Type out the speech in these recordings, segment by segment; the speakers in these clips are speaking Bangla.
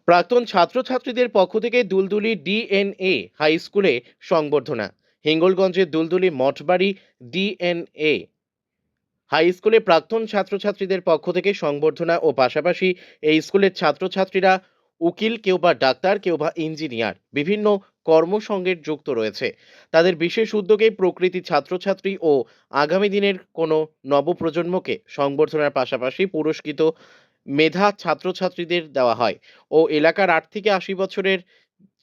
প্রাক্তন ছাত্রছাত্রীদের পক্ষ থেকে দুলদুলি ডিএনএ হাই স্কুলে সংবর্ধনা। হিঙ্গলগঞ্জের দুলদুলি মঠবাড়ি ডিএনএ হাই স্কুলে প্রাক্তন ছাত্রছাত্রীদের পক্ষ থেকে সংবর্ধনা ও পাশাপাশি এই স্কুলের ছাত্রছাত্রীরা উকিল, কেউ বা ডাক্তার, কেউ বা ইঞ্জিনিয়ার, বিভিন্ন কর্মসঙ্গে যুক্ত রয়েছে। তাদের বিশেষ উদ্যোগে প্রকৃতি ছাত্রছাত্রী ও আগামী দিনের কোনো নবপ্রজন্মকে সংবর্ধনার পাশাপাশি পুরস্কৃত মেধা ছাত্রছাত্রীদের দেওয়া হয় ও এলাকার 8 থেকে 80 বছরের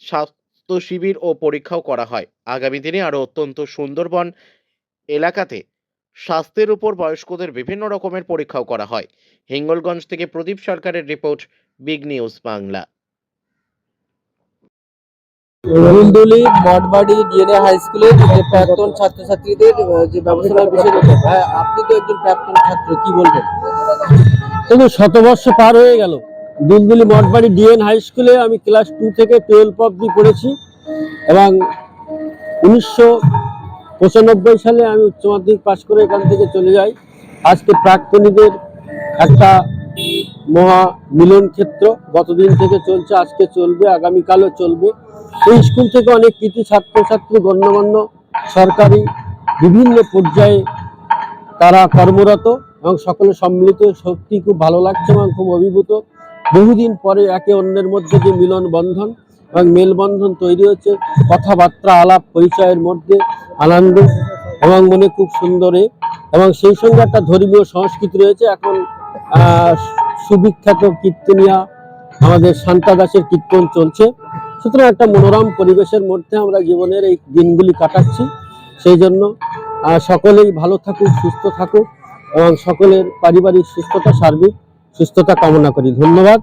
স্বাস্থ্য শিবির ও পরীক্ষাও করা হয়। আগামী দিনে আরো অত্যন্ত সুন্দরবন এলাকাতে স্বাস্থ্যের উপর বয়স্কদের বিভিন্ন রকমের পরীক্ষাও করা হয়। হিঙ্গলগঞ্জ থেকে প্রদীপ সরকারের report, big news Bangla. Dulduli Mathbari DNA high স্কুলের যে প্রাক্তন ছাত্রছাত্রীদের যে ব্যবস্থার বিষয় রয়েছে, ভাই আপনি তো একজন প্রাক্তন ছাত্র, কি বলবেন? কিন্তু শতবর্ষ পার হয়ে গেল। দুলদুলি মঠবাড়ি ডিএন হাই স্কুলে আমি ক্লাস 2 থেকে 12 অবধি পড়েছি এবং 1995 সালে আমি উচ্চ মাধ্যমিক পাশ করে এখান থেকে চলে যাই। আজকে প্রাক্তনীদের একটা মহা মিলন ক্ষেত্র গতদিন থেকে চলছে, আজকে চলবে, আগামীকালও চলবে। এই স্কুল থেকে অনেক কৃতি ছাত্রছাত্রী, গণ্যমান্য সরকারি বিভিন্ন পর্যায়ে তারা কর্মরত এবং সকলে সম্মিলিত। সত্যি খুব ভালো লাগছে এবং খুব অভিভূত। বহুদিন পরে একে অন্যের মধ্যে যে মিলন বন্ধন এবং মেলবন্ধন তৈরি হচ্ছে, কথাবার্তা আলাপ পরিচয়ের মধ্যে আনন্দ এবং মনে খুব সুন্দরে, এবং সেই সঙ্গে একটা ধর্মীয় সংস্কৃতি রয়েছে। এখন সুবিখ্যাত কীর্তনিয়া আমাদের শান্তা দাসের কীর্তন চলছে। সুতরাং একটা মনোরম পরিবেশের মধ্যে আমরা জীবনের এই দিনগুলি কাটাচ্ছি। সেই জন্য সকলেই ভালো থাকুক, সুস্থ থাকুক এবং সকলের পারিবারিক সুস্থতা, সার্বিক সুস্থতা কামনা করি। ধন্যবাদ।